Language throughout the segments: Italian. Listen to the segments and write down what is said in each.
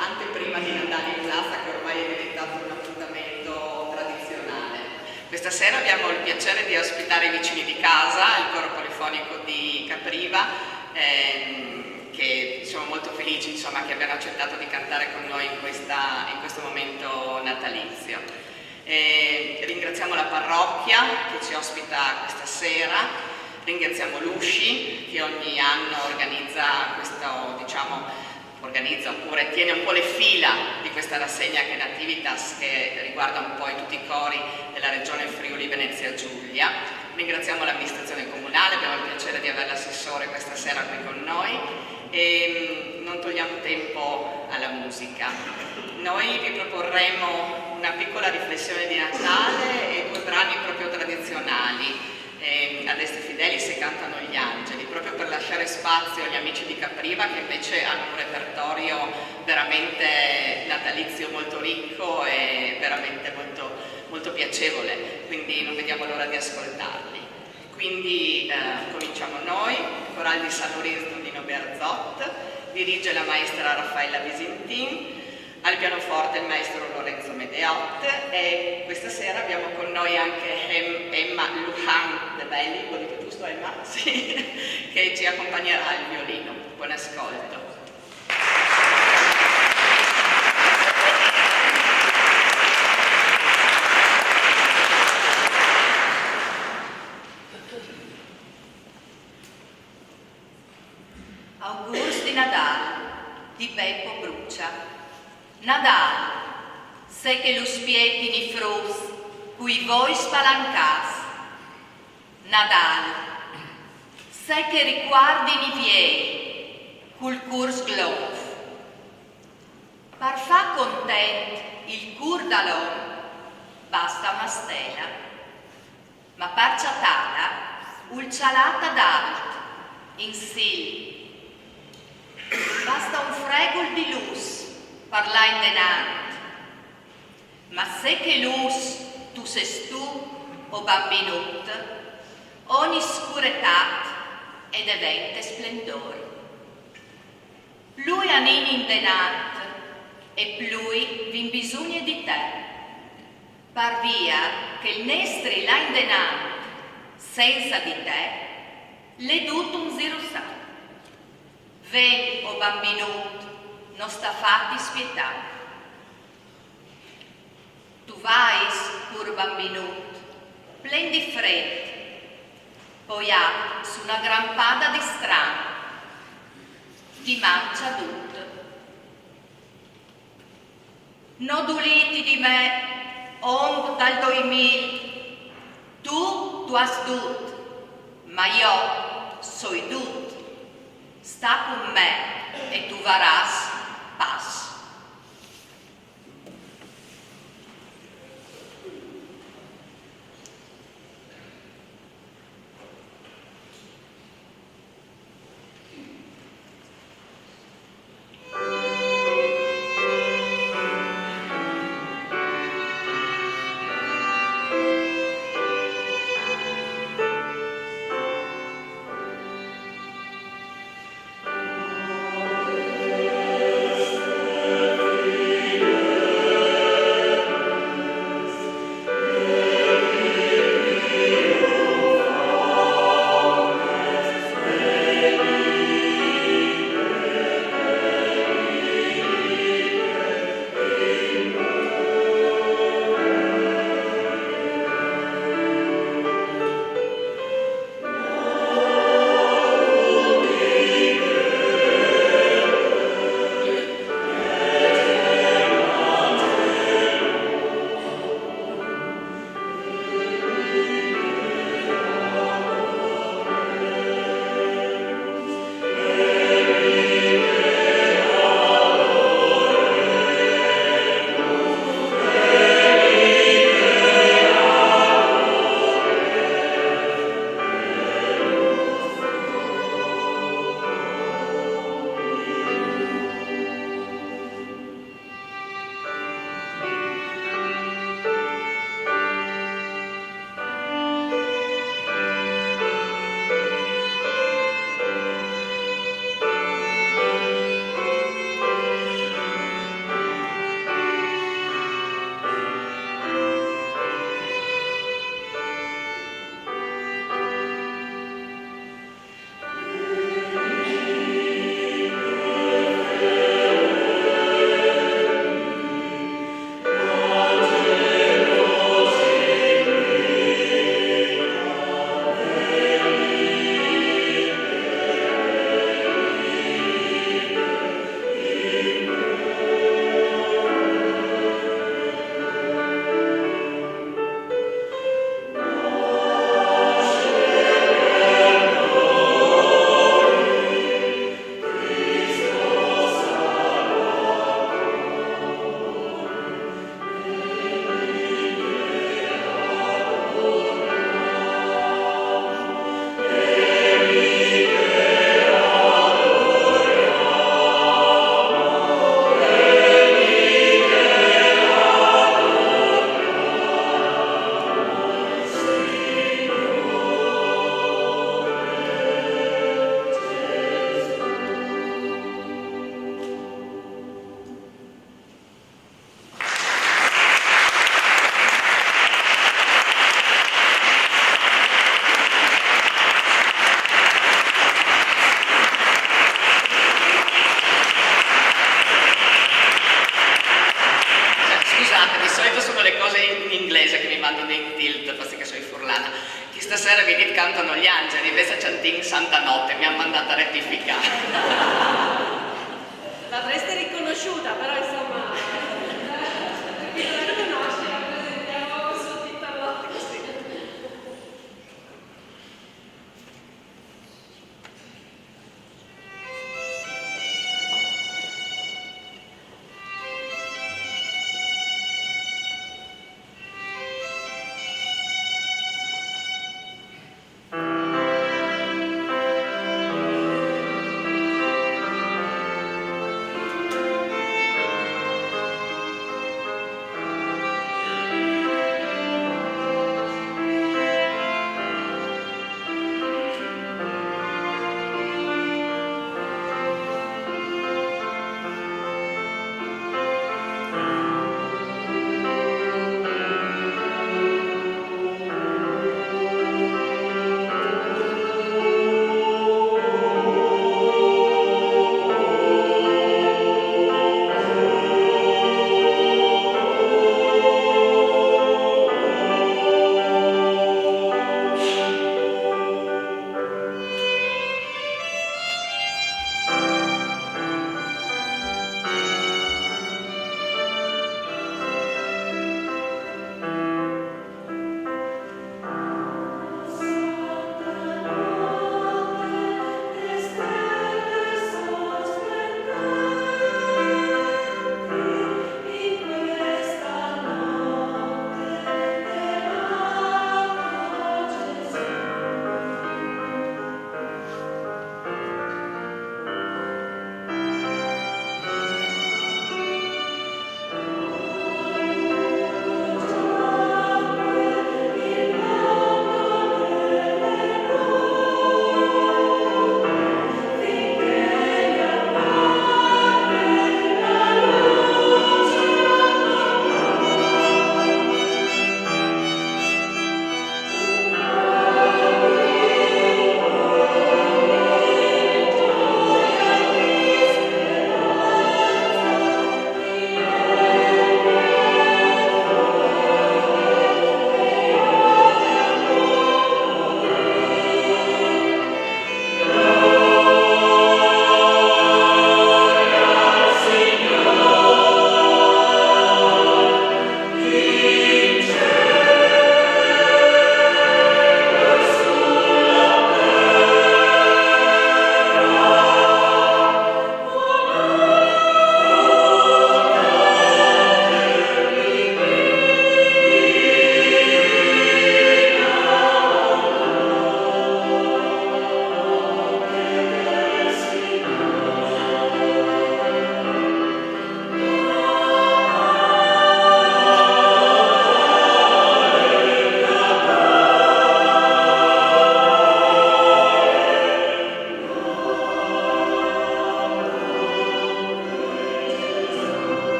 anteprima di Natale in Plaza, che ormai è diventato un appuntamento tradizionale. Questa sera abbiamo il piacere di ospitare i vicini di casa, il coro polifonico di Capriva, che siamo molto felici, insomma, che abbiano accettato di cantare con noi in questo momento natalizio. Ringraziamo la parrocchia che ci ospita questa sera. Ringraziamo l'Usci che ogni anno organizza oppure tiene un po' le fila di questa rassegna che è Nativitas, che riguarda un po' tutti i cori della regione Friuli Venezia Giulia. Ringraziamo l'amministrazione comunale, abbiamo il piacere di avere l'assessore questa sera qui con noi e non togliamo tempo alla musica. Noi vi proporremo una piccola riflessione di Natale e 2 brani proprio tradizionali. Ad Est Fidelis e Cantano gli Angeli, proprio per lasciare spazio agli amici di Capriva, che invece hanno un repertorio veramente natalizio molto ricco e veramente molto, molto piacevole, quindi non vediamo l'ora di ascoltarli. Quindi cominciamo noi, Coral di San Lorenzo di Nino Bearzot, dirige la maestra Raffaella Visintin, al pianoforte il maestro Lorenzo Medeot e questa sera abbiamo con noi anche Emma Lujan de Belli, lo dico giusto Emma? Sì, che ci accompagnerà al violino. Buon ascolto. Augurs di Nadal di Beppo Brucia. Nadal, se che lo spietini frus, cui voi spalancas. Nadal, se che riguardini viei, cul curs glov. Par fa content il cur d'alom, basta una stella. Ma par ciatala, ulcialata d'alt, in sil. Basta un fregol di luz, parla in denant. Ma se che luz tu ses tu, o bambinut, ogni scuretat ed evente splendor. Plui anin in denant, e plui vin bisogna di te. Par via che il nestri là in denant, senza di te, le dutum zirusà. Ven, o bambinut, non sta fatti spietà. Tu vais, pur bambinut, plen di fred, poi su una gran pada di strano, ti mancia tut. No duliti di me, ond dal 2000, tu has dut, ma io soi dut. Sta con me e tu varás paz. Stasera vi cantano gli angeli, invece Ciantin Santa Notte, mi ha mandato a rettificare. L'avreste riconosciuta, però insomma, chi non la conosce la presentiamo sottotitolata così.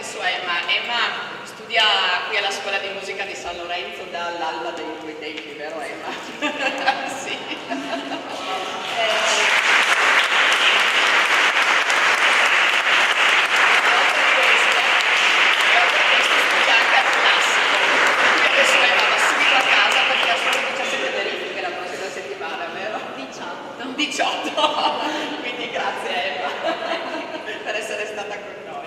su Emma. Emma studia qui alla scuola di musica di San Lorenzo dall'alba dei tuoi tempi, vero Emma? Sì. Adesso Emma va subito a casa perché ha solo 17 verifiche la prossima settimana, vero? 18. Quindi grazie Emma per essere stata con noi.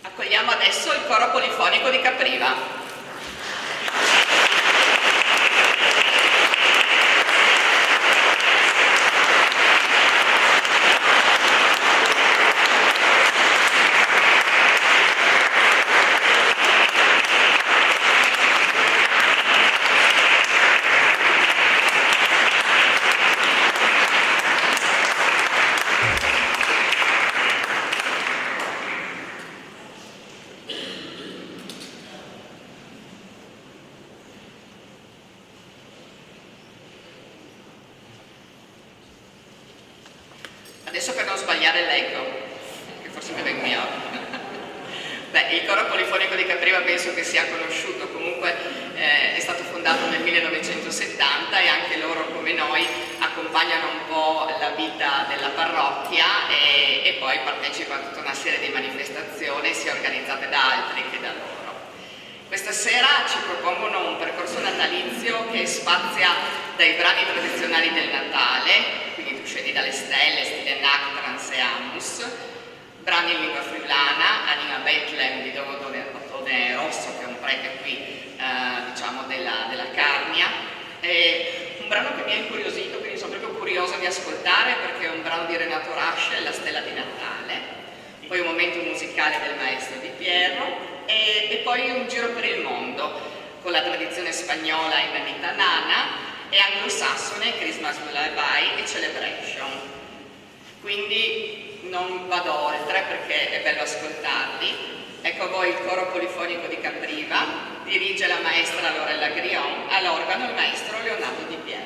Accogliamo adesso il coro polifonico di Capriva. Adesso per non sbagliare leggo, che forse mi vengo io. Beh, il coro polifonico di Capriva penso che sia conosciuto, comunque è stato fondato nel 1970 e anche loro come noi accompagnano un po' la vita della parrocchia e poi partecipano a tutta una serie di manifestazioni sia organizzate da altri che da loro. Questa sera ci propongono un percorso natalizio che spazia dai brani tradizionali del Natale, quindi tu scendi dalle stelle, stile Nac, Trance e Amus, brani in lingua friulana, Anima Betlem di Don Ottone Rosso, che è un prete qui diciamo della Carnia, e un brano che mi ha incuriosito, quindi sono proprio curiosa di ascoltare perché è un brano di Renato Rasce, La stella di Natale, poi un momento musicale del maestro Di Piero e poi un giro per il mondo con la tradizione spagnola in Anita Nana e anglosassone Christmas Lullaby e Celebration. Quindi non vado oltre perché è bello ascoltarli. Ecco a voi il coro polifonico di Capriva, dirige la maestra Lorella Grion, all'organo il maestro Leonardo Di Piero.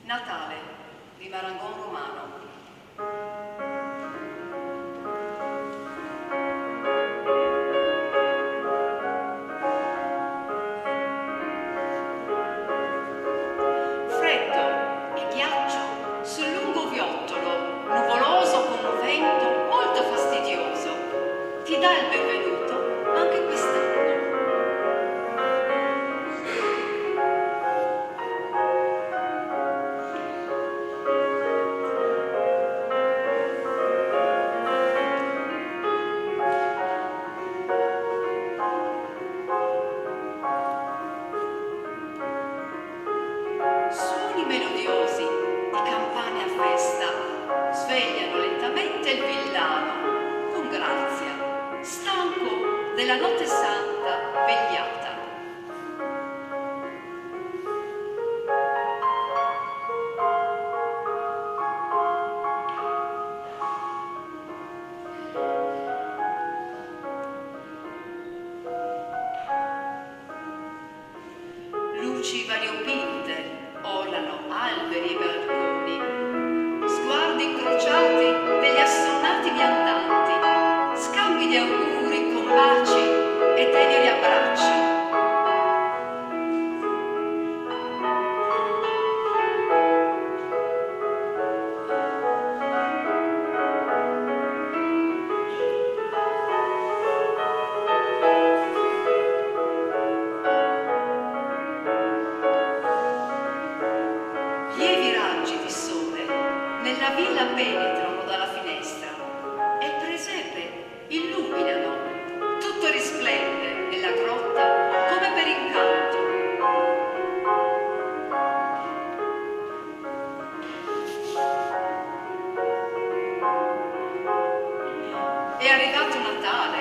Natale di Marangon Romano. Freddo e ghiaccio sul lungo viottolo, nuvoloso con un vento molto fastidioso, ti dà il benvenuto anche quest'anno. Suoni melodiosi di campane a festa svegliano lentamente il villano con grazia, stanco della notte santa vegliata. Luci variopinte orlano alberi e balconi, sguardi incrociati degli assonnati viandanti, scambi di auguri con baci e teneri abbracci. Lievi raggi di sole nella villa penetrano dalla finestra e il presepe illuminano. Tutto risplende nella grotta come per incanto. È arrivato Natale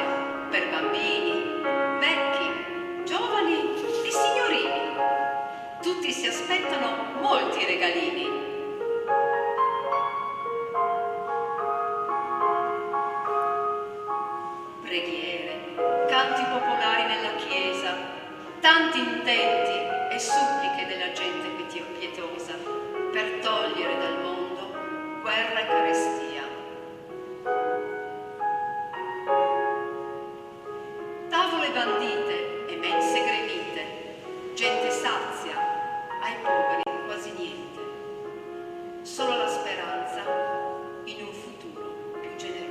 per bambini, vecchi, giovani e signorini. Tutti si aspettano molti regalini. Preghiere, canti popolari nella chiesa, tanti intenti e suppliche della gente pietosa per togliere dal mondo guerra e carestia. Tavole bandite e mense gremite, gente sazia, ai poveri quasi niente, solo la speranza in un futuro più generoso.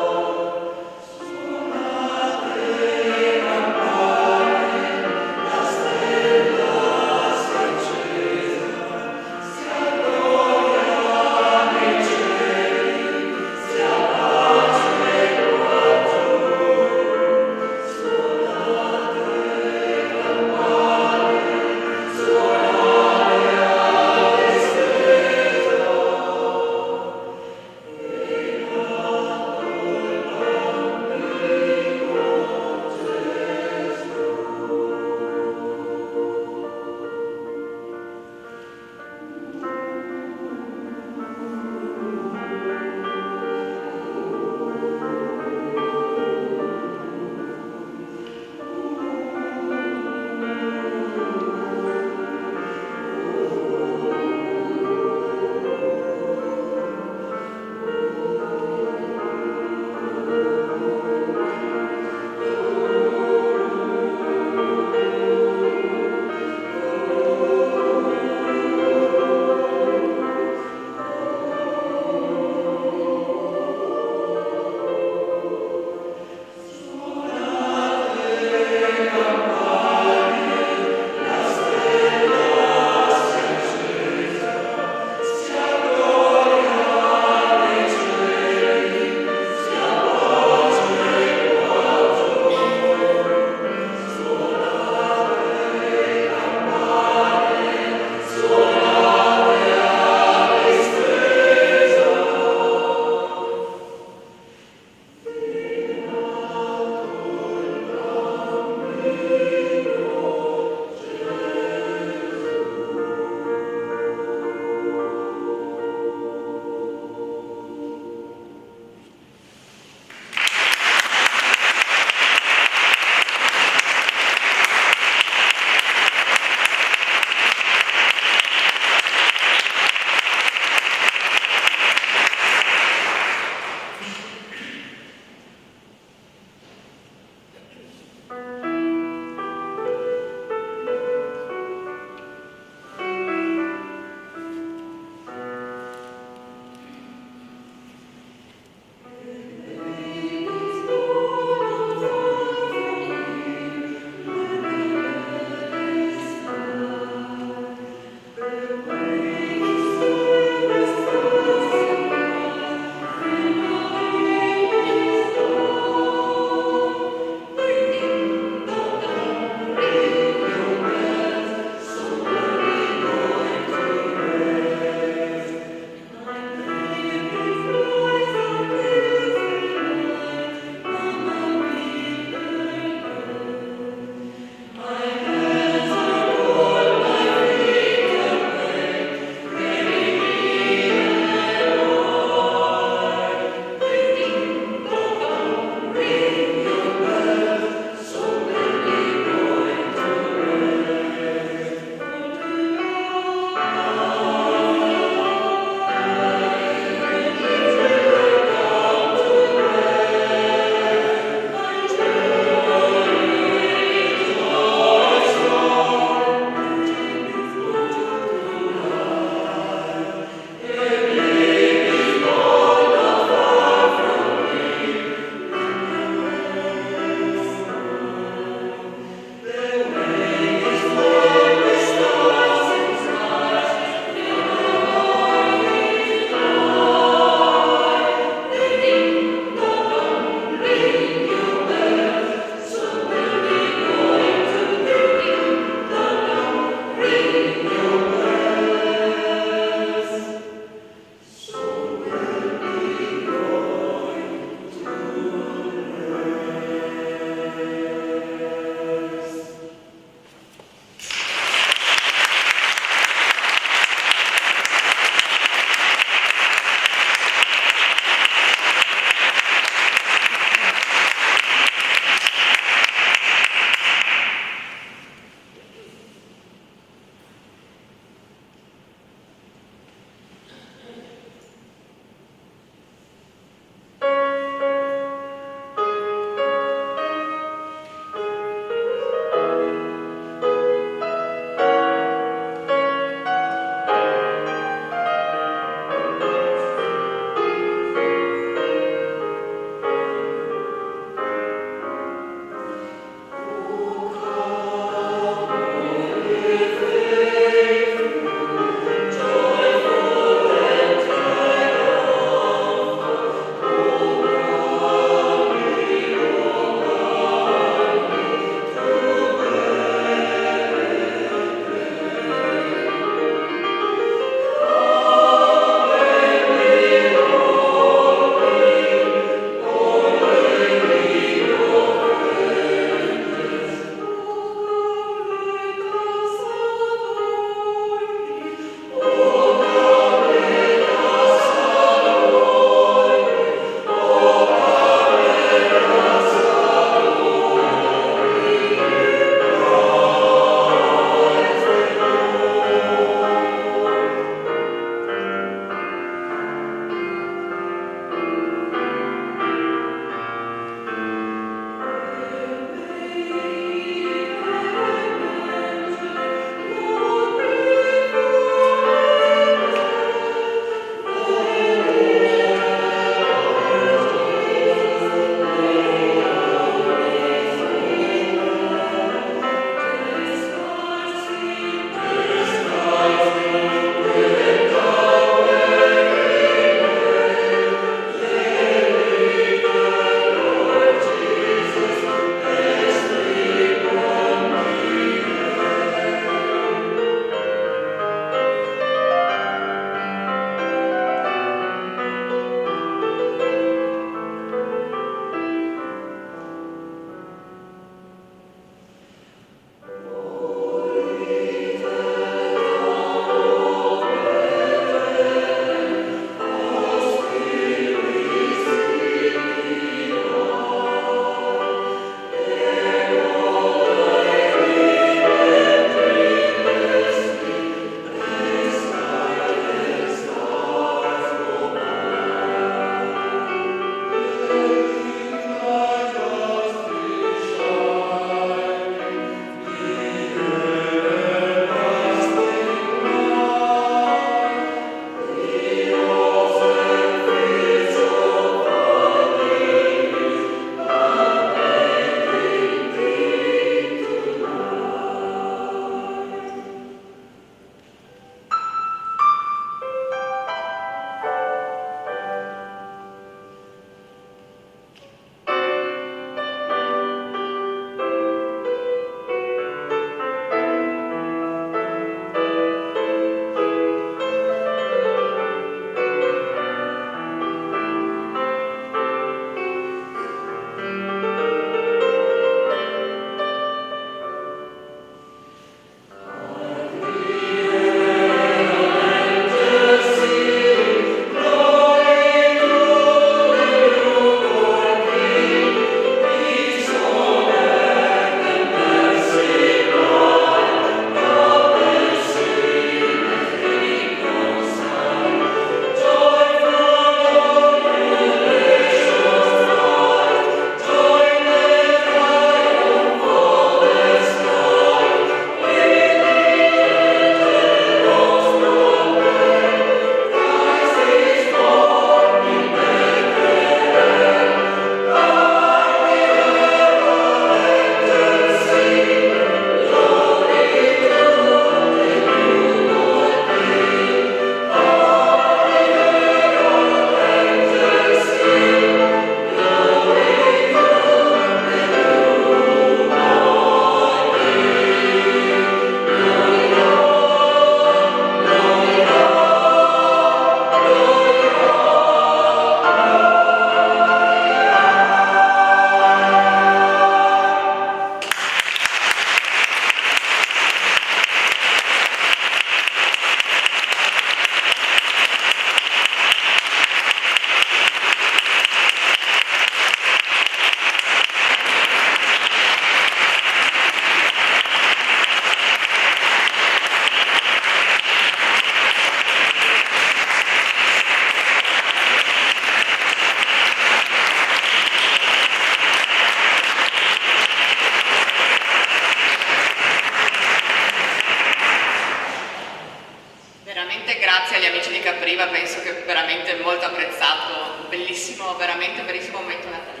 veramente molto apprezzato, bellissimo, veramente un bellissimo momento natalizio.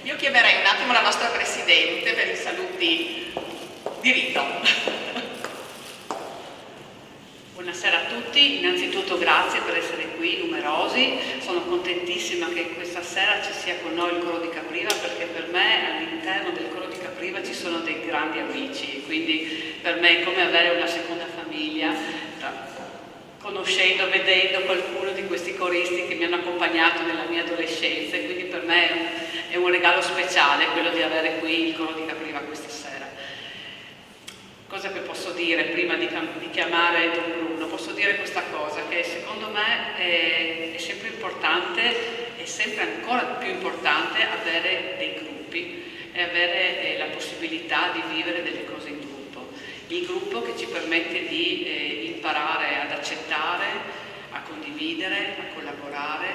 Io chiamerei un attimo la nostra Presidente per i saluti di rito. Buonasera a tutti, innanzitutto grazie per essere qui, numerosi. Sono contentissima che questa sera ci sia con noi il Coro di Capriva, perché per me all'interno del Coro di Capriva ci sono dei grandi amici, quindi per me è come avere una seconda famiglia, conoscendo, vedendo qualcuno di questi coristi che mi hanno accompagnato nella mia adolescenza, e quindi per me è un regalo speciale quello di avere qui il Coro di Capriva questa sera. Cosa che posso dire prima di chiamare Don Bruno? Posso dire questa cosa, che secondo me è sempre importante, è sempre ancora più importante avere dei gruppi e avere la possibilità di vivere delle cose in gruppo. Il gruppo che ci permette di imparare ad accettare, a condividere, a collaborare,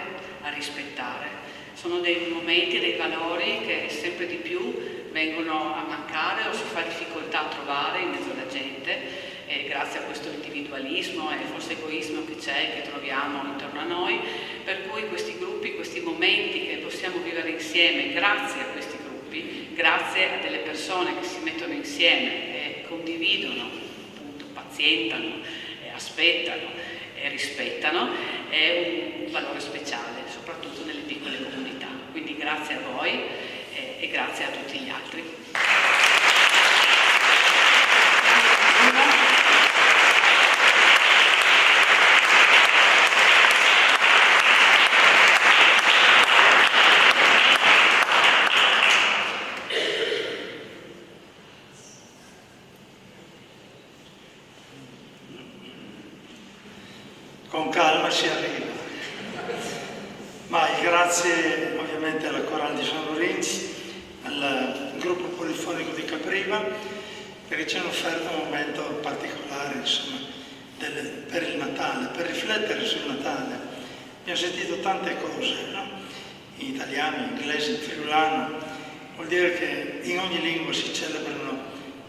a rispettare. Sono dei momenti e dei valori che sempre di più vengono a mancare o si fa difficoltà a trovare in mezzo alla gente, grazie a questo individualismo e forse egoismo che c'è, che troviamo intorno a noi, per cui questi gruppi, questi momenti che possiamo vivere insieme, grazie a questi gruppi, grazie a delle persone che si mettono insieme e condividono, appunto, pazientano, aspettano e rispettano, è un valore speciale, soprattutto nelle piccole comunità. Quindi grazie a voi e grazie a tutti gli altri. Con calma si arriva. Ma il grazie ovviamente alla Corale di San Lorenzo, al gruppo polifonico di Capriva, perché ci hanno offerto un momento particolare, insomma, per il Natale, per riflettere sul Natale. Abbiamo sentito tante cose, no? In italiano, in inglese, in friulano. Vuol dire che in ogni lingua si celebrano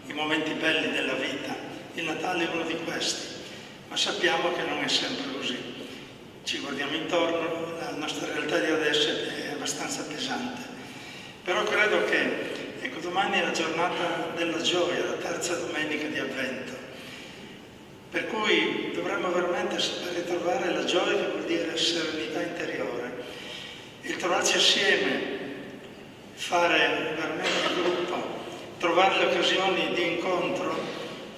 i momenti belli della vita. Il Natale è uno di questi, ma sappiamo che non è sempre così. Ci guardiamo intorno, la nostra realtà di adesso è abbastanza pesante. Però credo che, ecco, domani è la giornata della gioia, la terza domenica di Avvento. Per cui dovremmo veramente saper ritrovare la gioia, che vuol dire serenità interiore. Il trovarci assieme, fare veramente gruppo, trovare le occasioni di incontro,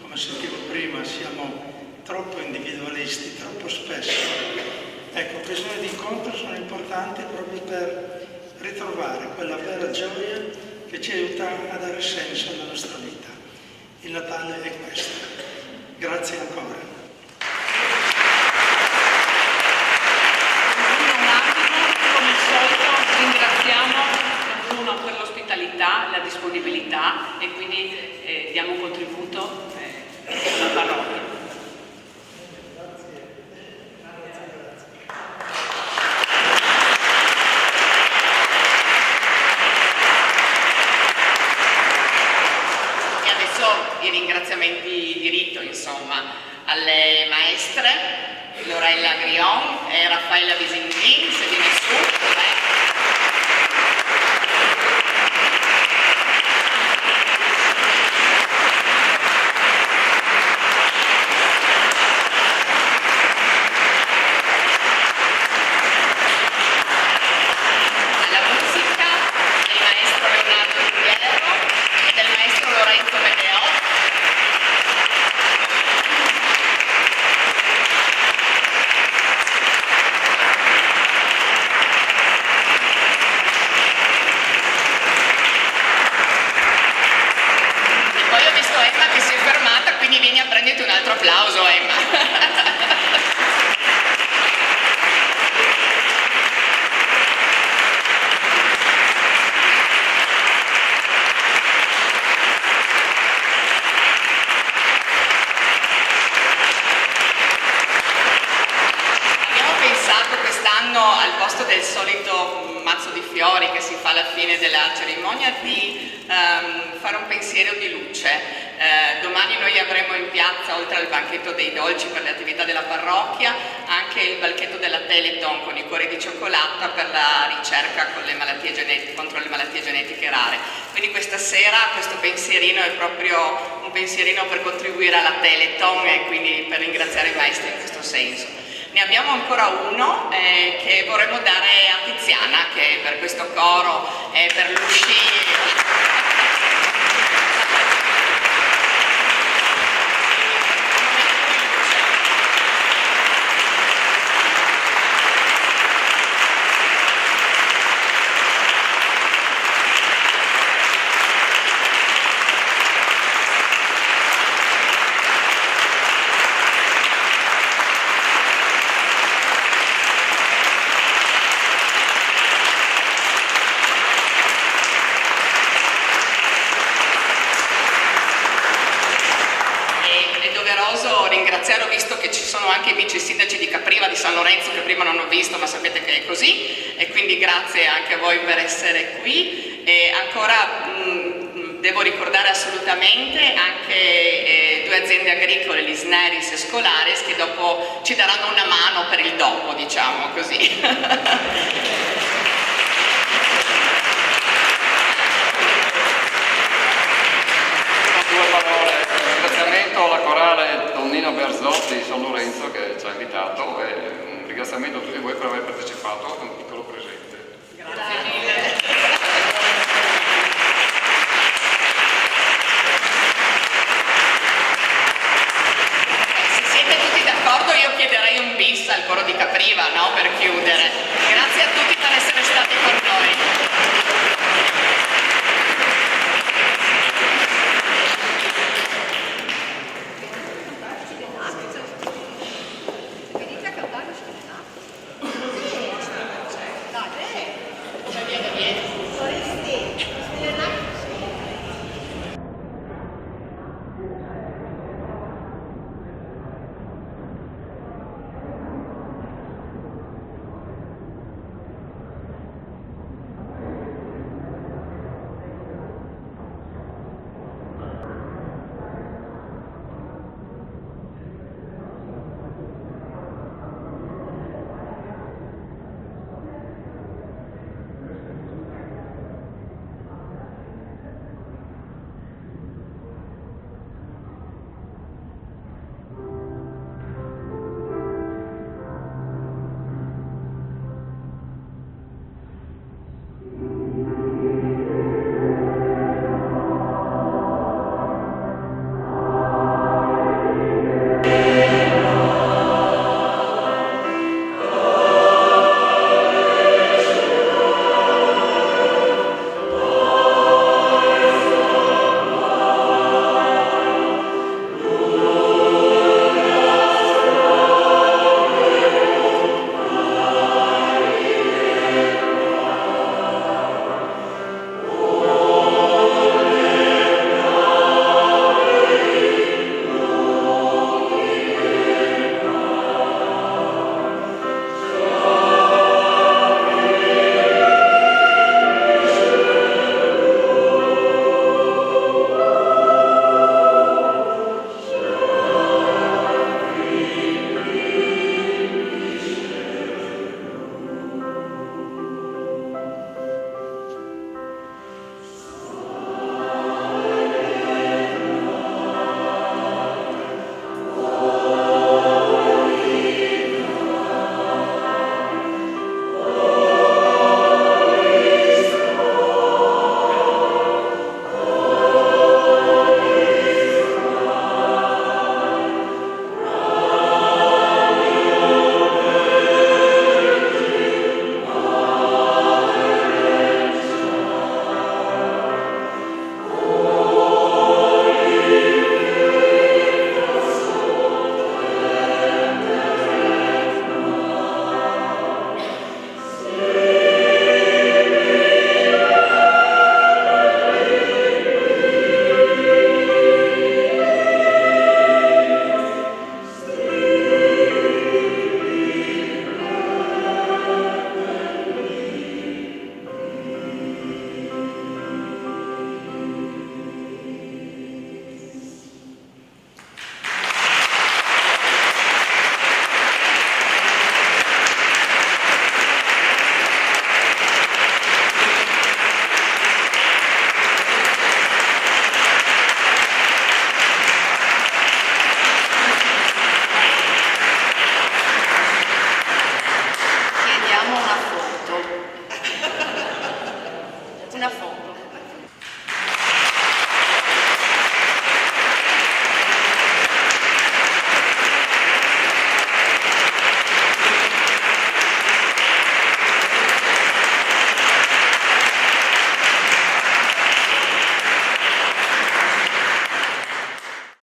come sentivo prima, siamo troppo individualisti, troppo spesso. Ecco, occasioni di incontro sono importanti proprio per ritrovare quella vera gioia che ci aiuta a dare senso alla nostra vita. Il Natale è questo. Grazie ancora. Un attimo, come al solito, ringraziamo Bruno per l'ospitalità, la disponibilità, e quindi diamo un contributo alla parrocchia. I ringraziamenti di rito, insomma, alle maestre Lorella Grion e Raffaella Visindin, se viene su. Alla musica del maestro Leonardo Rubiero e del maestro Lorenzo Medeo. Che si è fermata, quindi vieni a prenderti un altro applauso, Emma. Abbiamo pensato quest'anno, al posto del solito mazzo di fiori che si fa alla fine della cerimonia, di fare un pensiero di luce. Domani noi avremo in piazza, oltre al banchetto dei dolci per le attività della parrocchia, anche il banchetto della Telethon con i cuori di cioccolata per la ricerca con le malattie contro le malattie genetiche rare. Quindi questa sera questo pensierino è proprio un pensierino per contribuire alla Telethon e quindi per ringraziare i maestri in questo senso. Ne abbiamo ancora uno che vorremmo dare a Tiziana, che per questo coro è per l'uscire. Ho visto che ci sono anche i vice sindaci di Capriva, di San Lorenzo, che prima non ho visto, ma sapete che è così, e quindi grazie anche a voi per essere qui. E ancora devo ricordare assolutamente anche due aziende agricole, l'Isneris e Scolaris, che dopo ci daranno una mano per il dopo, diciamo così. Due parole, un ringraziamento alla corale Donnina Berzotti di San Lorenzo che ci ha invitato e un ringraziamento a tutti voi per aver partecipato, un piccolo presente. Grazie mille. Se siete tutti d'accordo io chiederei un bis al coro di Capriva, no? Per chiudere. Grazie a tutti per essere stati con noi.